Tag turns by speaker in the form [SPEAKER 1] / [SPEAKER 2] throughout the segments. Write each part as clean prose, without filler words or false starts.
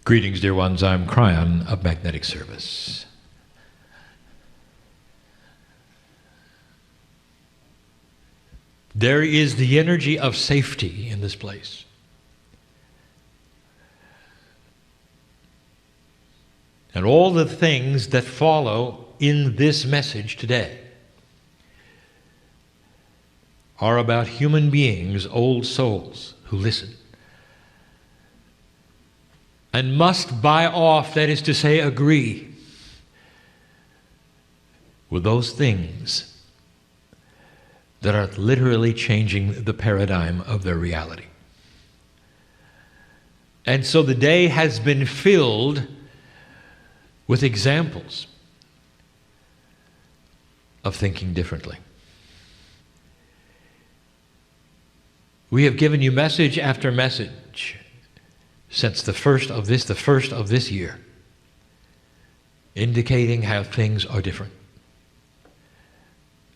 [SPEAKER 1] Greetings, dear ones. I'm Cryon of Magnetic Service. There is the energy of safety in this place. And all the things that follow in this message today are about human beings, old souls who listen and must buy off, that is to say, agree with those things that are literally changing the paradigm of their reality. And so the day has been filled with examples of thinking differently. We have given you message after message since the first of this year, indicating how things are different,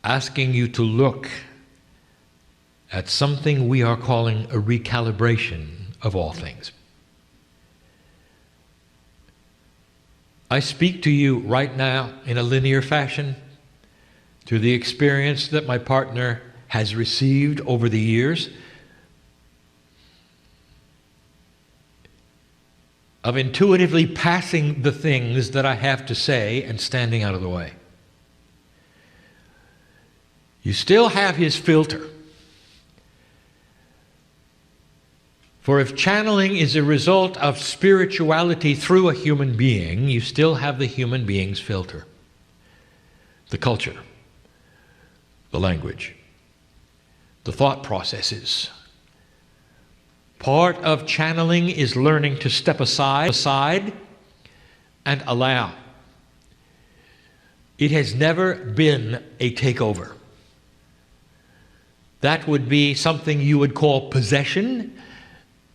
[SPEAKER 1] asking you to look at something we are calling a recalibration of all things. I speak to you right now in a linear fashion through the experience that my partner has received over the years of intuitively passing the things that I have to say and standing out of the way. You still have his filter. For if channeling is a result of spirituality through a human being, you still have the human being's filter. The culture, the language, the thought processes. Part of channeling is learning to step aside and allow. It has never been a takeover. That would be something you would call possession,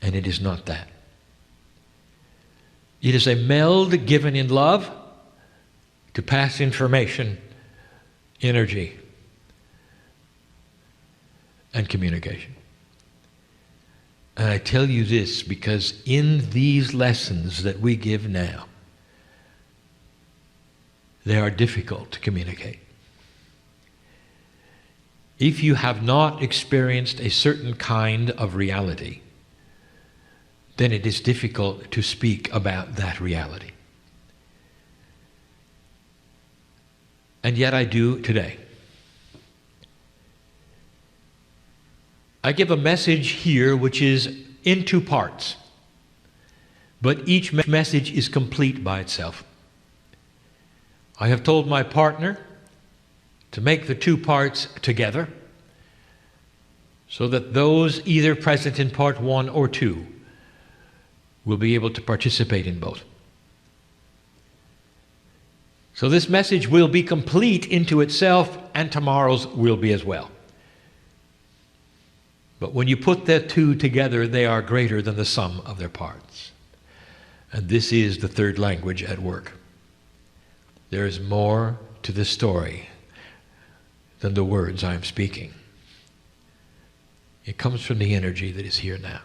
[SPEAKER 1] and it is not that. It is a meld given in love to pass information, energy, and communication. And I tell you this because in these lessons that we give now, they are difficult to communicate. If you have not experienced a certain kind of reality, then it is difficult to speak about that reality. And yet I do today. I give a message here which is in two parts, but each message is complete by itself. I have told my partner to make the two parts together so that those either present in part 1 or 2 will be able to participate in both. So this message will be complete into itself, and tomorrow's will be as well. But when you put the two together, they are greater than the sum of their parts. And this is the third language at work. There is more to this story than the words I am speaking. It comes from the energy that is here now,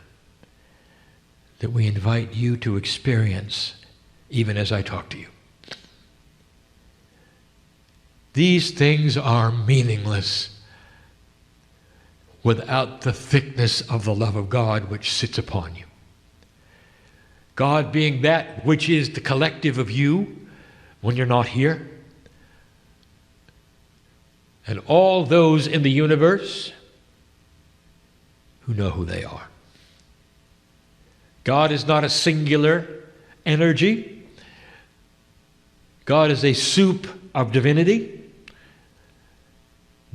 [SPEAKER 1] that we invite you to experience even as I talk to you. These things are meaningless without the thickness of the love of God which sits upon you. God being that which is the collective of you when you're not here, and all those in the universe who know who they are. God is not a singular energy. God is a soup of divinity,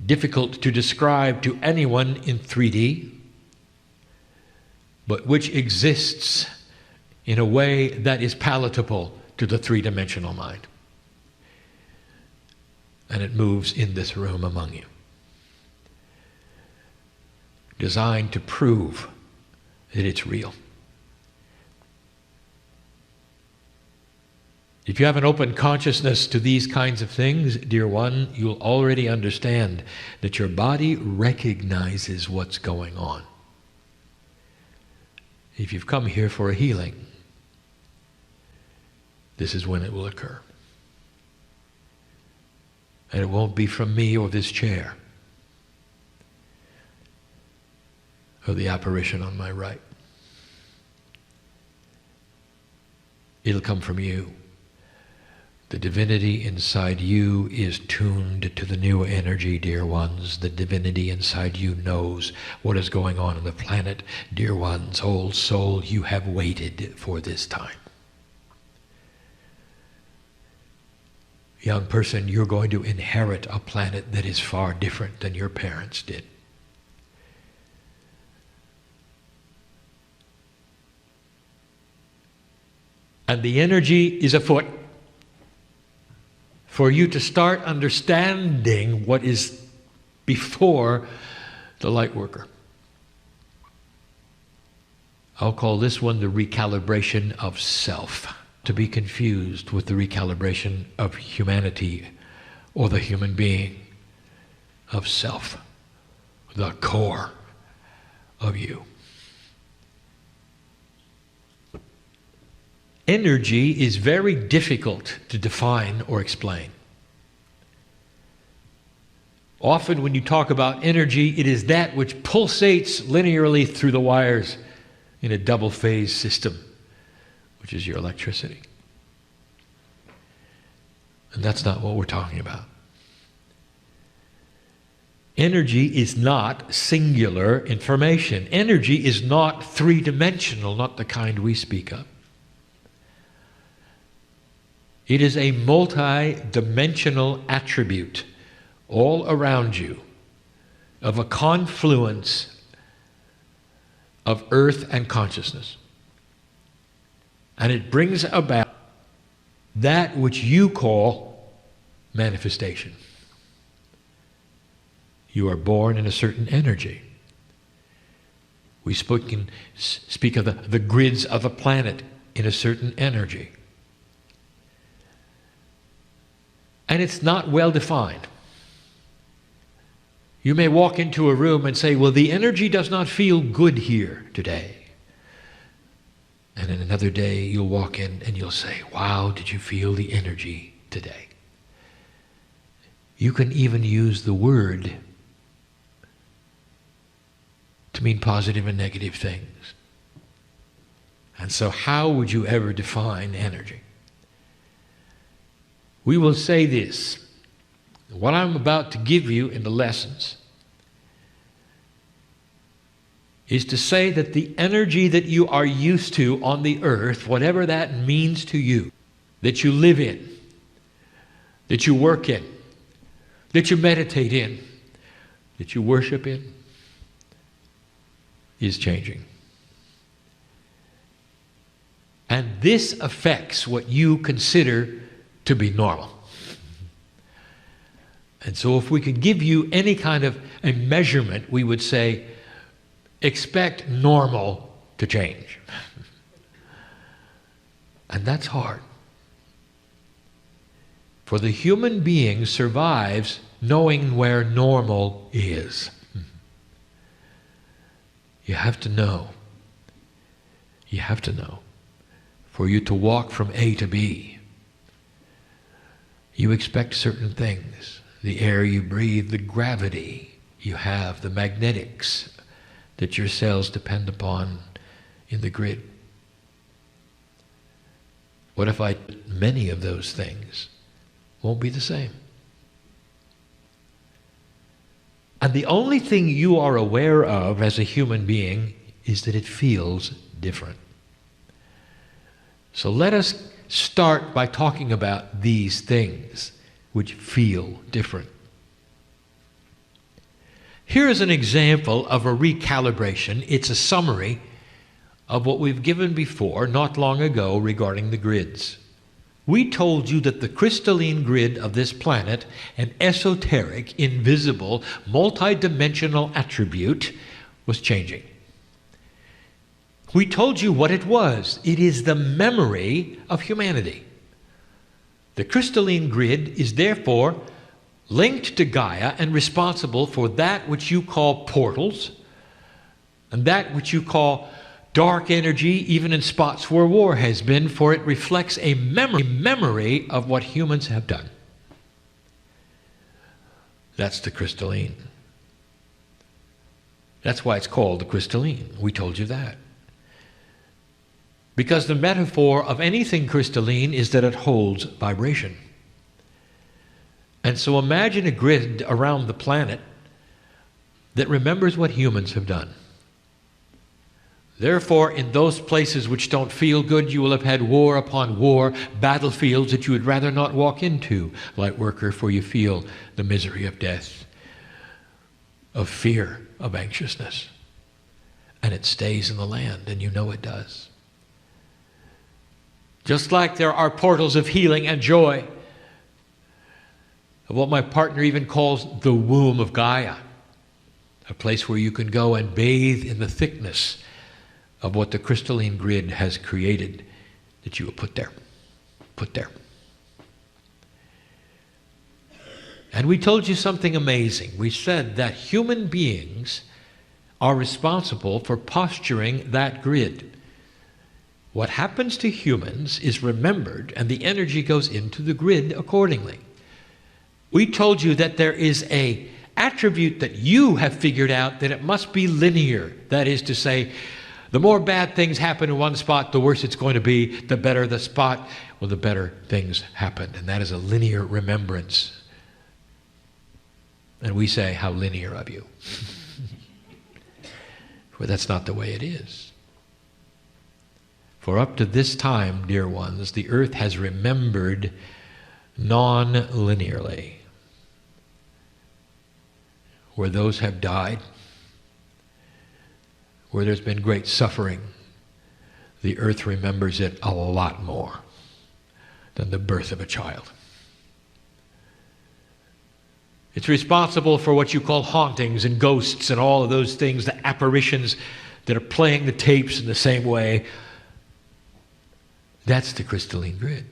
[SPEAKER 1] difficult to describe to anyone in 3D, but which exists in a way that is palatable to the three-dimensional mind. And it moves in this room among you, designed to prove that it's real. If you have an open consciousness to these kinds of things, dear one, you'll already understand that your body recognizes what's going on. If you've come here for a healing, this is when it will occur. And it won't be from me or this chair or the apparition on my right. It'll come from you. The divinity inside you is tuned to the new energy, dear ones. The divinity inside you knows what is going on the planet. Dear ones, old soul, you have waited for this time. Young person, you're going to inherit a planet that is far different than your parents did. And the energy is afoot for you to start understanding what is before the light worker. I'll call this one the recalibration of self, to be confused with the recalibration of humanity or the human being, of self, the core of you. Energy is very difficult to define or explain. Often when you talk about energy, it is that which pulsates linearly through the wires in a double-phase system, which is your electricity. And that's not what we're talking about. Energy is not singular information. Energy is not three-dimensional, not the kind we speak of. It is a multi-dimensional attribute all around you of a confluence of earth and consciousness. And it brings about that which you call manifestation. You are born in a certain energy. We speak of the grids of a planet in a certain energy. And it's not well defined. You may walk into a room and say, well, the energy does not feel good here today. And in another day, you'll walk in and you'll say, wow, did you feel the energy today? You can even use the word to mean positive and negative things. And so how would you ever define energy? We will say this. What I'm about to give you in the lessons is to say that the energy that you are used to on the earth, whatever that means to you, that you live in, that you work in, that you meditate in, that you worship in, is changing. And this affects what you consider to be normal. And so if we could give you any kind of a measurement, we would say, expect normal to change. And that's hard. For the human being survives knowing where normal is. You have to know. You have to know. For you to walk from A to B, you expect certain things. The air you breathe, the gravity you have, the magnetics that your cells depend upon in the grid. What if many of those things won't be the same? And the only thing you are aware of as a human being is that it feels different. So let us start by talking about these things which feel different. Here is an example of a recalibration. It's a summary of what we've given before, not long ago, regarding the grids. We told you that the crystalline grid of this planet, an esoteric, invisible, multidimensional attribute, was changing. We told you what it was. It is the memory of humanity. The crystalline grid is therefore linked to Gaia and responsible for that which you call portals and that which you call dark energy, even in spots where war has been, for it reflects a memory of what humans have done. That's the crystalline. That's why it's called the crystalline. We told you that. Because the metaphor of anything crystalline is that it holds vibration. And so imagine a grid around the planet that remembers what humans have done. Therefore, in those places which don't feel good, you will have had war upon war, battlefields that you would rather not walk into, light worker, for you feel the misery of death, of fear, of anxiousness. And it stays in the land, and you know it does. Just like there are portals of healing and joy, of what my partner even calls the womb of Gaia, a place where you can go and bathe in the thickness of what the crystalline grid has created, that you will put there. Put there. And we told you something amazing. We said that human beings are responsible for posturing that grid. What happens to humans is remembered, and the energy goes into the grid accordingly. We told you that there is an attribute that you have figured out, that it must be linear. That is to say, the more bad things happen in one spot, the worse it's going to be. The better the spot, well, the better things happen. And that is a linear remembrance. And we say, how linear of you. For that's not the way it is. For up to this time, dear ones, the earth has remembered non-linearly. Where those have died, where there's been great suffering, the earth remembers it a lot more than the birth of a child. It's responsible for what you call hauntings and ghosts and all of those things, the apparitions that are playing the tapes in the same way. That's the crystalline grid.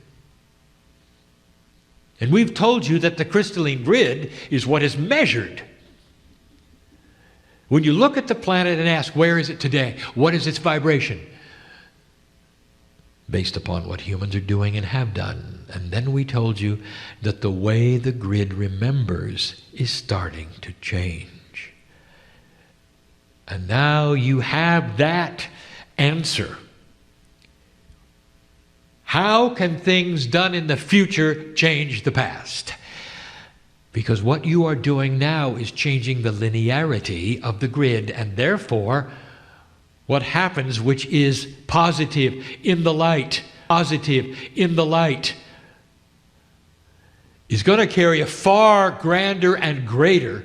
[SPEAKER 1] And we've told you that the crystalline grid is what is measured. When you look at the planet and ask, where is it today? What is its vibration? Based upon what humans are doing and have done. And then we told you that the way the grid remembers is starting to change. And now you have that answer. How can things done in the future change the past? Because what you are doing now is changing the linearity of the grid, and therefore, what happens, which is positive in the light, is going to carry a far grander and greater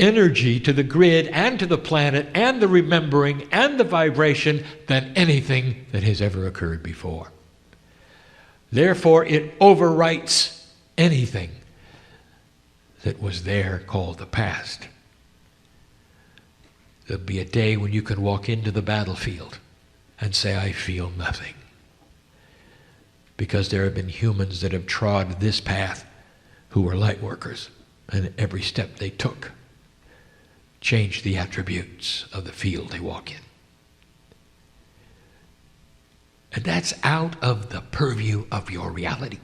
[SPEAKER 1] energy to the grid and to the planet and the remembering and the vibration than anything that has ever occurred before. Therefore, it overwrites anything that was there called the past. There'll be a day when you can walk into the battlefield and say, I feel nothing. Because there have been humans that have trod this path who were light workers, and every step they took changed the attributes of the field they walk in. And that's out of the purview of your reality.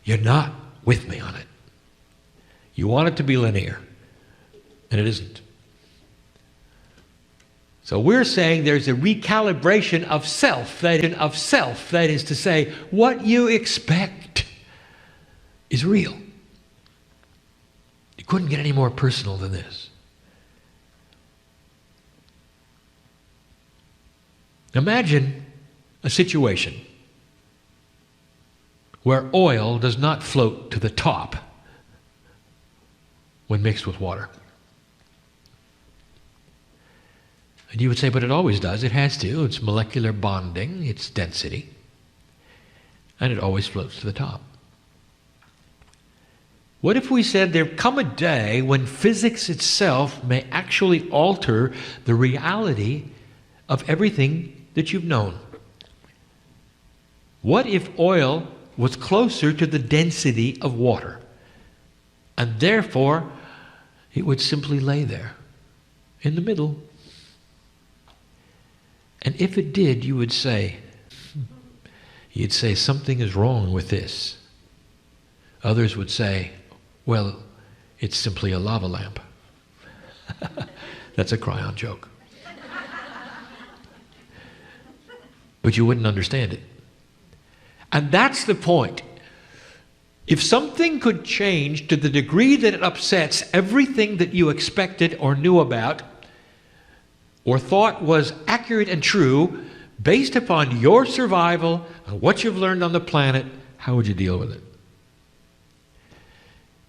[SPEAKER 1] You're not with me on it. You want it to be linear, and it isn't. So we're saying there's a recalibration of self, that is to say, what you expect is real. You couldn't get any more personal than this. Imagine a situation where oil does not float to the top when mixed with water. And you would say, but it always does. It has to. It's molecular bonding, it's density, and it always floats to the top. What if we said there come a day when physics itself may actually alter the reality of everything that you've known? What if oil was closer to the density of water, and therefore it would simply lay there in the middle? And if it did, you'd say something is wrong with this. Others would say, well, it's simply a lava lamp. That's a cry-on joke. But you wouldn't understand it. And that's the point. If something could change to the degree that it upsets everything that you expected or knew about, or thought was accurate and true, based upon your survival and what you've learned on the planet, how would you deal with it?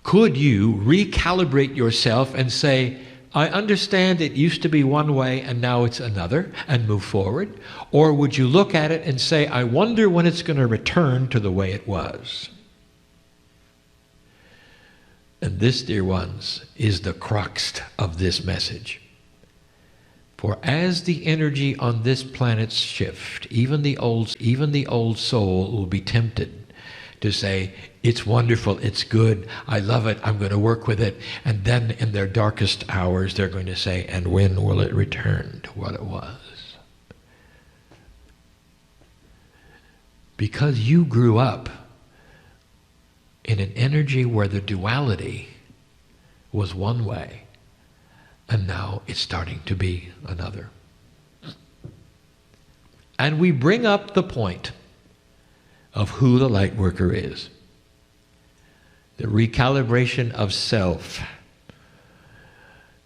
[SPEAKER 1] Could you recalibrate yourself and say, I understand it used to be one way and now it's another, and move forward? Or would you look at it and say, I wonder when it's going to return to the way it was? And this, dear ones, is the crux of this message. For as the energy on this planet shifts, even the old soul will be tempted to say, it's wonderful, it's good, I love it, I'm going to work with it. And then in their darkest hours, they're going to say, and when will it return to what it was? Because you grew up in an energy where the duality was one way, and now it's starting to be another. And we bring up the point of who the light worker is. The recalibration of self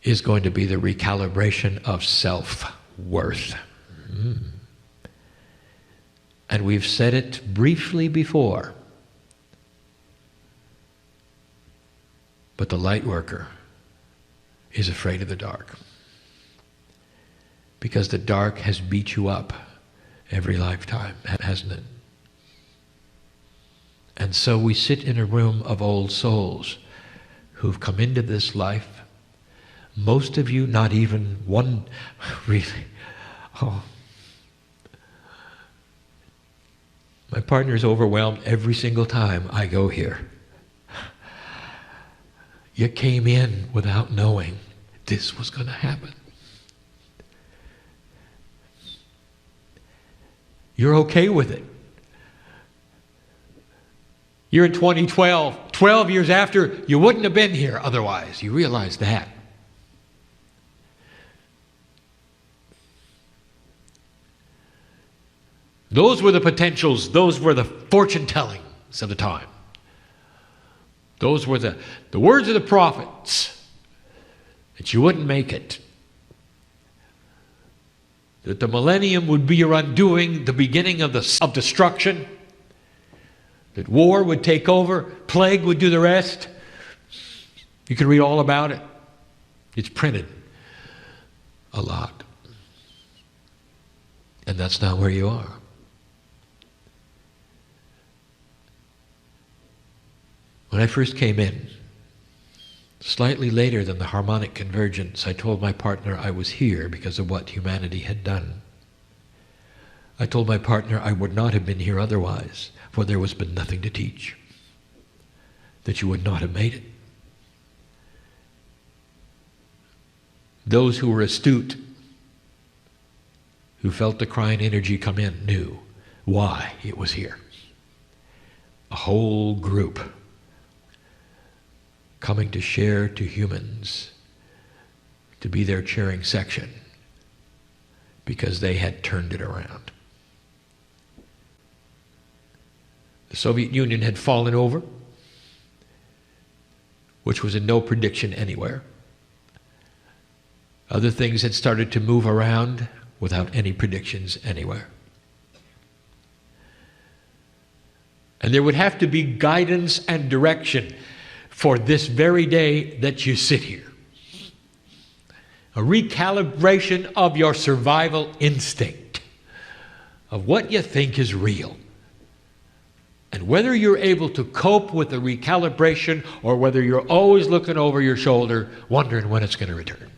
[SPEAKER 1] is going to be the recalibration of self-worth. And we've said it briefly before. But the light worker is afraid of the dark. Because the dark has beat you up every lifetime, hasn't it? And so we sit in a room of old souls who've come into this life. Most of you, not even one, really. Oh. My partner is overwhelmed every single time I go here. You came in without knowing this was going to happen. You're okay with it. You're in 2012, 12 years after, you wouldn't have been here otherwise. You realize that. Those were the potentials, those were the fortune tellings of the time. Those were the words of the prophets, that you wouldn't make it. That the millennium would be your undoing, the beginning of destruction. That war would take over, plague would do the rest. You can read all about it. It's printed a lot. And that's not where you are. When I first came in, slightly later than the harmonic convergence, I told my partner I was here because of what humanity had done. I told my partner I would not have been here otherwise, for there was been nothing to teach, that you would not have made it. Those who were astute, who felt the crying energy come in, knew why it was here. A whole group coming to share to humans, to be their cheering section, because they had turned it around. The Soviet Union had fallen over, which was in no prediction anywhere. Other things had started to move around without any predictions anywhere. And there would have to be guidance and direction for this very day that you sit here. A recalibration of your survival instinct, of what you think is real. And whether you're able to cope with the recalibration or whether you're always looking over your shoulder, wondering when it's going to return.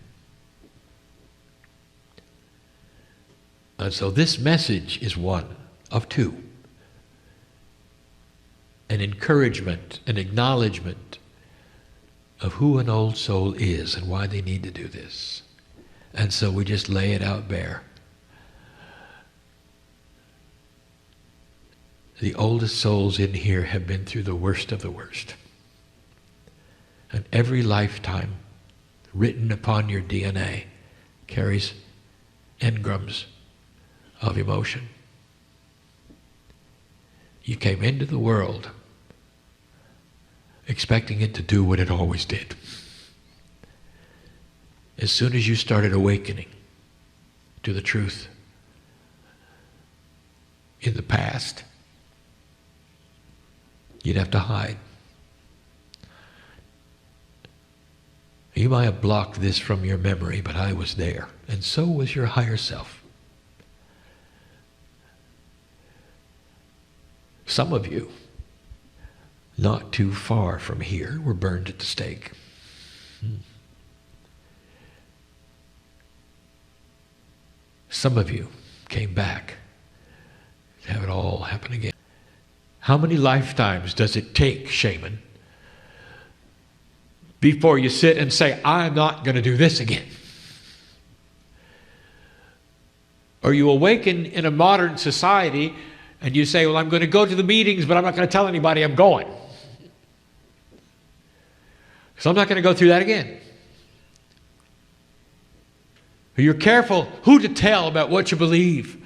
[SPEAKER 1] And so this message is one of two. An encouragement, an acknowledgement of who an old soul is and why they need to do this. And so we just lay it out bare. The oldest souls in here have been through the worst of the worst. And every lifetime written upon your DNA carries engrams of emotion. You came into the world expecting it to do what it always did. As soon as you started awakening to the truth in the past, you'd have to hide. You might have blocked this from your memory, but I was there, and so was your higher self. Some of you, not too far from here, were burned at the stake. Some of you came back to have it all happen again. How many lifetimes does it take, shaman, before you sit and say, I'm not going to do this again? Or you awaken in a modern society and you say, well, I'm going to go to the meetings, but I'm not going to tell anybody I'm going. So I'm not going to go through that again. You're careful who to tell about what you believe,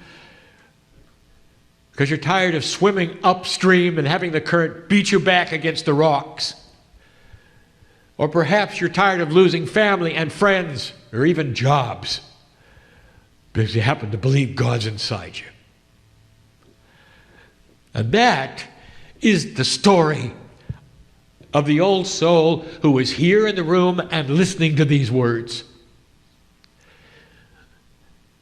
[SPEAKER 1] because you're tired of swimming upstream and having the current beat you back against the rocks. Or perhaps you're tired of losing family and friends, or even jobs, because you happen to believe God's inside you. And that is the story of the old soul who is here in the room and listening to these words.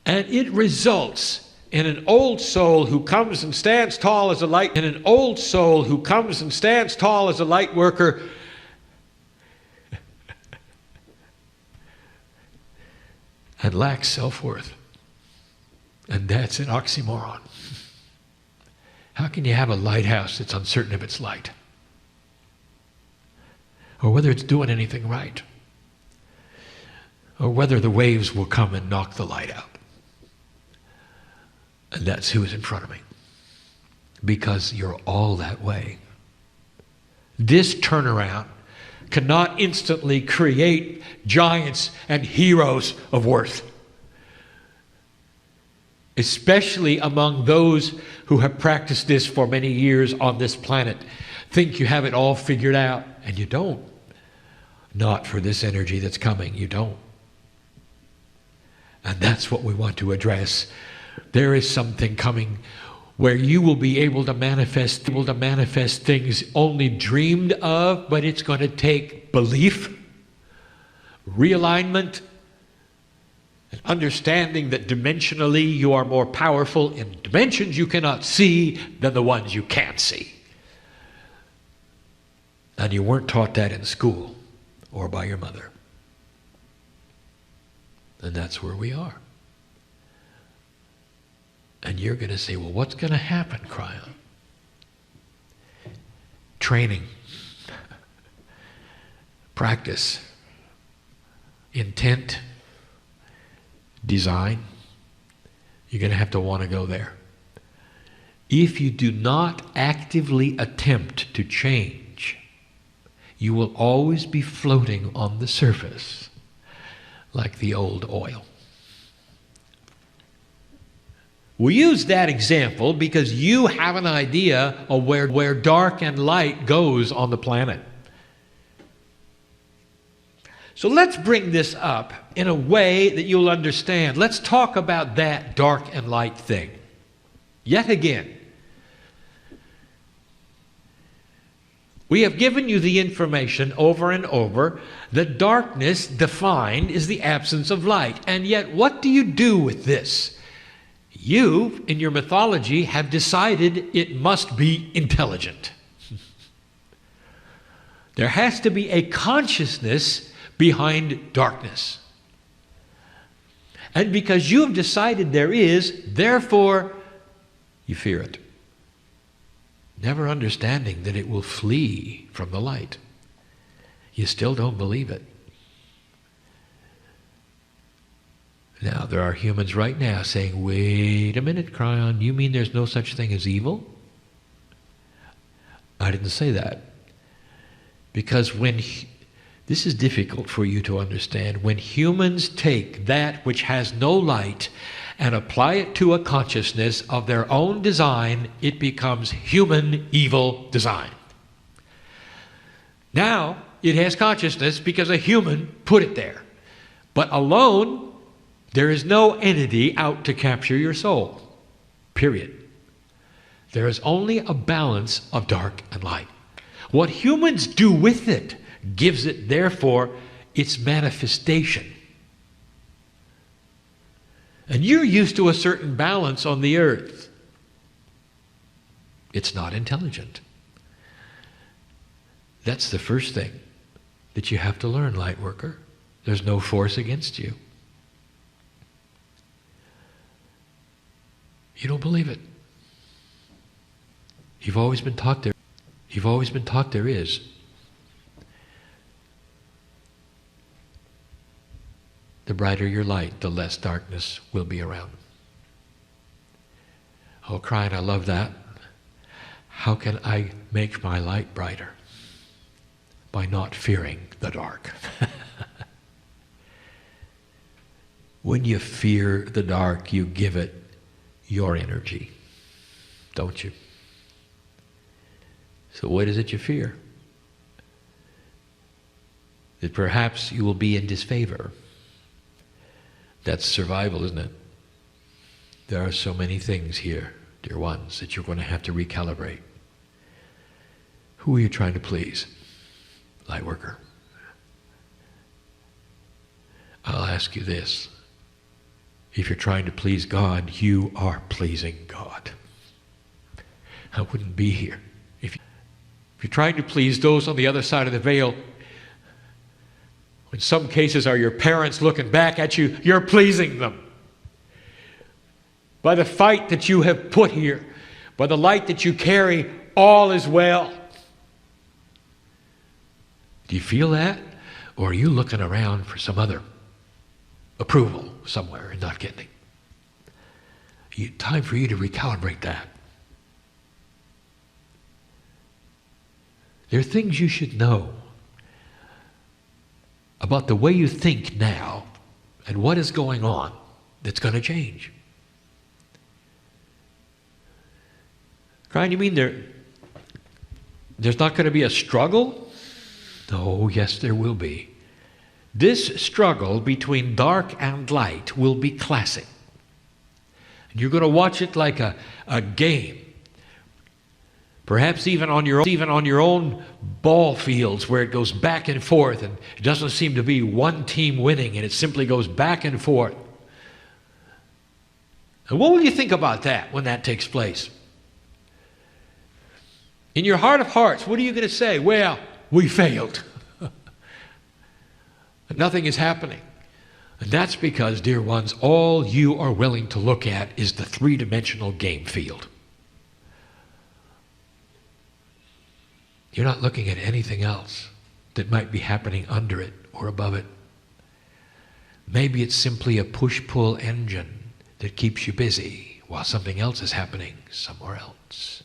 [SPEAKER 1] And it results in an old soul who comes and stands tall as a light, and an old soul who comes and stands tall as a light worker, and lacks self-worth. And that's an oxymoron. How can you have a lighthouse that's uncertain of its light? Or whether it's doing anything right? Or whether the waves will come and knock the light out? And that's who is in front of me. Because you're all that way. This turnaround cannot instantly create giants and heroes of worth. Especially among those who have practiced this for many years on this planet. Think you have it all figured out, and you don't. Not for this energy that's coming, you don't. And that's what we want to address. There is something coming where you will be able to manifest things only dreamed of, but it's going to take belief, realignment, and understanding that dimensionally you are more powerful in dimensions you cannot see than the ones you can see. And you weren't taught that in school or by your mother. And that's where we are. And you're going to say, well, what's going to happen, Cryon? Training, practice, intent, design. You're going to have to want to go there. If you do not actively attempt to change, you will always be floating on the surface like the old oil. We use that example because you have an idea of where dark and light goes on the planet. So let's bring this up in a way that you'll understand. Let's talk about that dark and light thing. Yet again, we have given you the information over and over that darkness defined is the absence of light. And yet, what do you do with this? You, in your mythology, have decided it must be intelligent. There has to be a consciousness behind darkness. And because you have decided there is, therefore, you fear it. Never understanding that it will flee from the light. You still don't believe it. Now, there are humans right now saying, wait a minute, Cryon, you mean there's no such thing as evil? I didn't say that. Because this is difficult for you to understand. When humans take that which has no light and apply it to a consciousness of their own design, it becomes human evil design. Now, it has consciousness because a human put it there. But alone, there is no entity out to capture your soul. Period. There is only a balance of dark and light. What humans do with it gives it, therefore, its manifestation. And you're used to a certain balance on the earth. It's not intelligent. That's the first thing that you have to learn, light worker. There's no force against you. You don't believe it. You've always been taught there. You've always been taught there is. The brighter your light, the less darkness will be around. Oh, crying, I love that. How can I make my light brighter? By not fearing the dark. When you fear the dark, you give it your energy, don't you? So what is it you fear? That perhaps you will be in disfavor. That's survival, isn't it? There are so many things here, dear ones, that you're going to have to recalibrate. Who are you trying to please? Light worker. I'll ask you this. If you're trying to please God, you are pleasing God. I wouldn't be here. If you're trying to please those on the other side of the veil, in some cases are your parents looking back at you, you're pleasing them. By the fight that you have put here, by the light that you carry, all is well. Do you feel that? Or are you looking around for some other approval somewhere and not getting it? Time for you to recalibrate that. There are things you should know about the way you think now and what is going on that's going to change. Brian, you mean there's not going to be a struggle? Oh, yes, there will be. This struggle between dark and light will be classic. And you're going to watch it like a game. Perhaps even on your own ball fields where it goes back and forth and it doesn't seem to be one team winning and it simply goes back and forth. And what will you think about that when that takes place? In your heart of hearts, what are you going to say? Well, we failed. Nothing is happening. And that's because, dear ones, all you are willing to look at is the three-dimensional game field. You're not looking at anything else that might be happening under it or above it. Maybe it's simply a push-pull engine that keeps you busy while something else is happening somewhere else.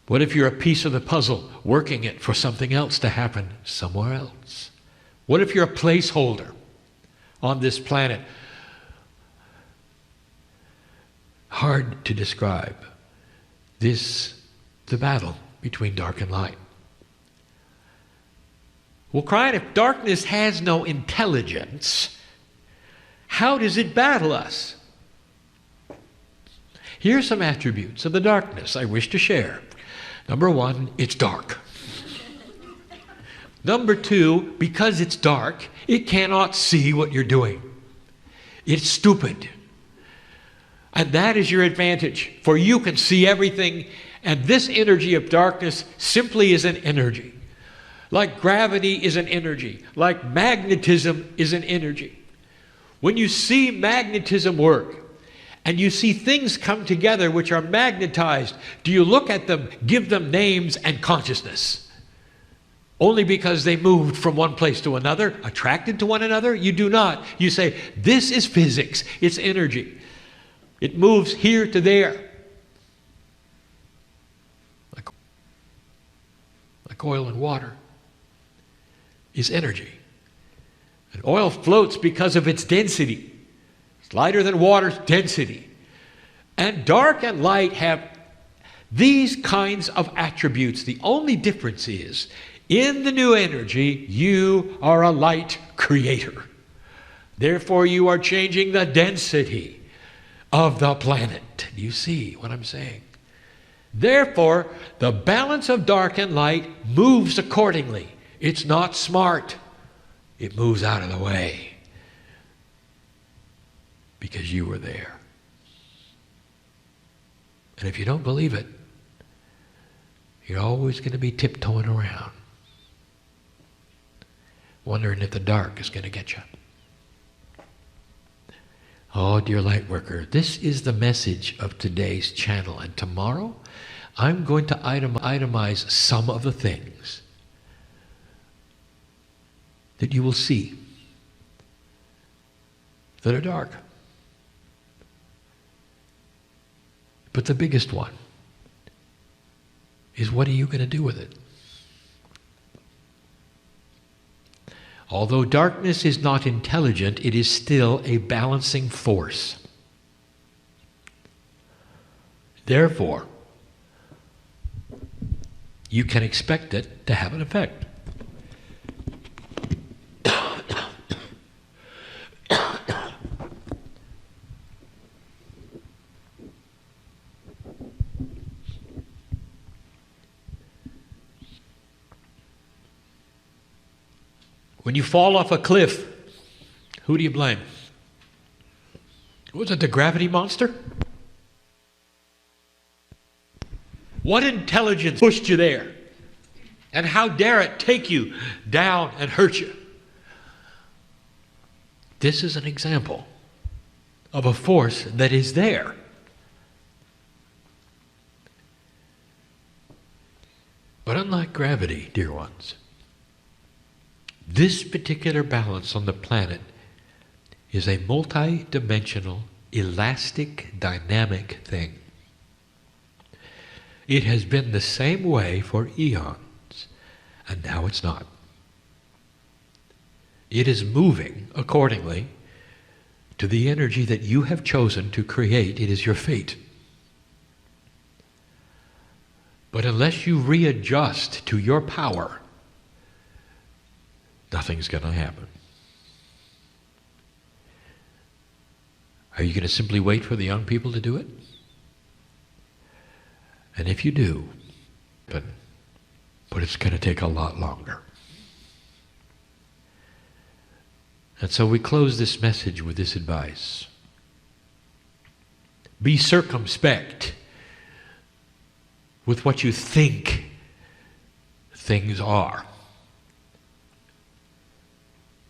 [SPEAKER 1] What if you're a piece of the puzzle working it for something else to happen somewhere else? What if you're a placeholder on this planet? Hard to describe. This, the battle between dark and light. Well, crying, if darkness has no intelligence, how does it battle us? Here are some attributes of the darkness I wish to share. Number one, it's dark. Number two, because it's dark, it cannot see what you're doing. It's stupid. And that is your advantage, for you can see everything, and this energy of darkness simply is an energy. Like gravity is an energy, like magnetism is an energy. When you see magnetism work, and you see things come together which are magnetized, do you look at them, give them names and consciousness? Only because they moved from one place to another, attracted to one another? You do not. You say, this is physics, it's energy. It moves here to there. like oil and water, is energy. And oil floats because of its density. It's lighter than water's density. And dark and light have these kinds of attributes. The only difference is, in the new energy, you are a light creator. Therefore, you are changing the density of the planet. You see what I'm saying? Therefore, the balance of dark and light moves accordingly. It's not smart. It moves out of the way because you were there. And if you don't believe it, you're always going to be tiptoeing around, wondering if the dark is going to get you. Oh, dear light worker, this is the message of today's channel. And tomorrow, I'm going to itemize some of the things that you will see that are dark. But the biggest one is, what are you going to do with it? Although darkness is not intelligent, it is still a balancing force. Therefore, you can expect it to have an effect. When you fall off a cliff, who do you blame? Was it the gravity monster? What intelligence pushed you there? And how dare it take you down and hurt you? This is an example of a force that is there. But unlike gravity, dear ones, this particular balance on the planet is a multi-dimensional, elastic, dynamic thing. It has been the same way for eons, and now it's not. It is moving accordingly to the energy that you have chosen to create. It is your fate. But unless you readjust to your power, nothing's going to happen. Are you going to simply wait for the young people to do it? And if you do, but it's going to take a lot longer. And so we close this message with this advice. Be circumspect with what you think things are.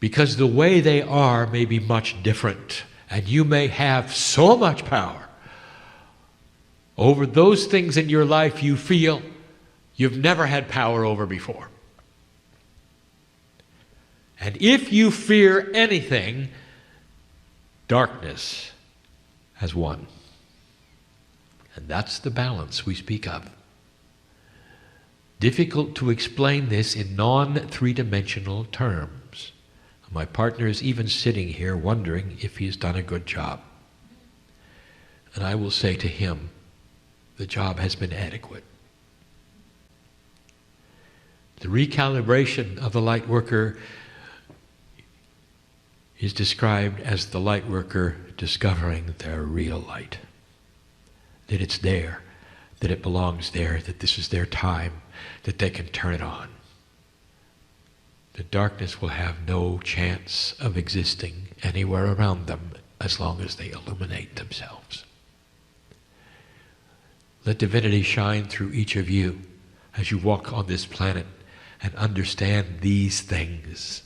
[SPEAKER 1] Because the way they are may be much different, and you may have so much power over those things in your life you feel you've never had power over before. And if you fear anything, darkness has won. And that's the balance we speak of. Difficult to explain this in non-three-dimensional terms. My partner is even sitting here wondering if he's done a good job. And I will say to him, the job has been adequate. The recalibration of the light worker is described as the light worker discovering their real light. That it's there, that it belongs there, that this is their time, that they can turn it on. The darkness will have no chance of existing anywhere around them as long as they illuminate themselves. Let divinity shine through each of you as you walk on this planet and understand these things.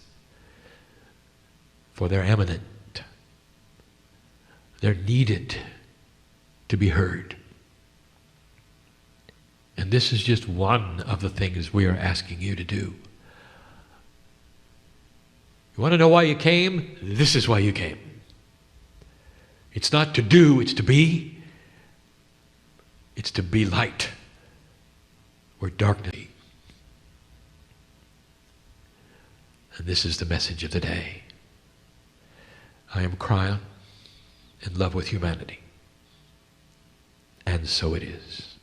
[SPEAKER 1] For they're eminent. They're needed to be heard. And this is just one of the things we are asking you to do. You want to know why you came? This is why you came. It's not to do, it's to be. It's to be light where darkness is. And this is the message of the day. I am crying in love with humanity. And so it is.